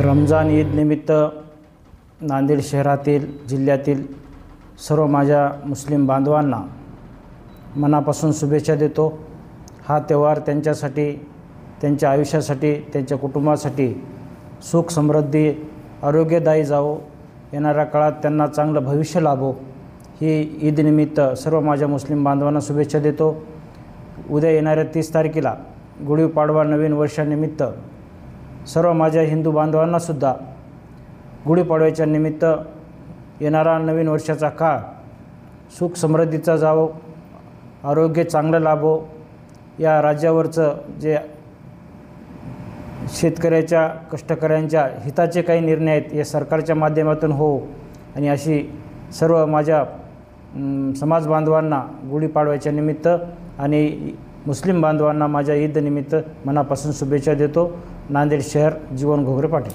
रमजान ईद निमित्त नांदेड शहरातील जिल्ह्यातील सर्व माझ्या मुस्लिम बांधवांना मनापासून शुभेच्छा देतो। हा त्यौहार त्यांच्यासाठी, त्यांच्या आयुष्यासाठी, त्यांच्या कुटुंबासाठी सुख समृद्धी आरोग्यदायी जावो, येणाऱ्या काळात त्यांना चांगलं भविष्य लाभो, ही ईदनिमित्त सर्व माझ्या मुस्लिम बांधवांना शुभेच्छा देतो। उद्या येणाऱ्या 30 तारखेला गुढीपाडवा नवीन वर्षानिमित्त सर्व माझ्या हिंदू बांधवांनासुद्धा गुढीपाडव्याच्या निमित्त येणारा नवीन वर्षाचा काळ सुख समृद्धीचा जावो, आरोग्य चांगलं लाभो, या राज्यावरचं जे शेतकऱ्याच्या कष्टकऱ्यांच्या हिताचे काही निर्णय आहेत हे सरकारच्या माध्यमातून हो, आणि अशी सर्व माझ्या समाज बांधवांना गुढीपाडव्याच्या निमित्त आणि मुस्लिम बांधवांना माझ्या ईद निमित्त मनापासून शुभेच्छा देतो। नांदेड शहर, जीवन घोगरे पाटील।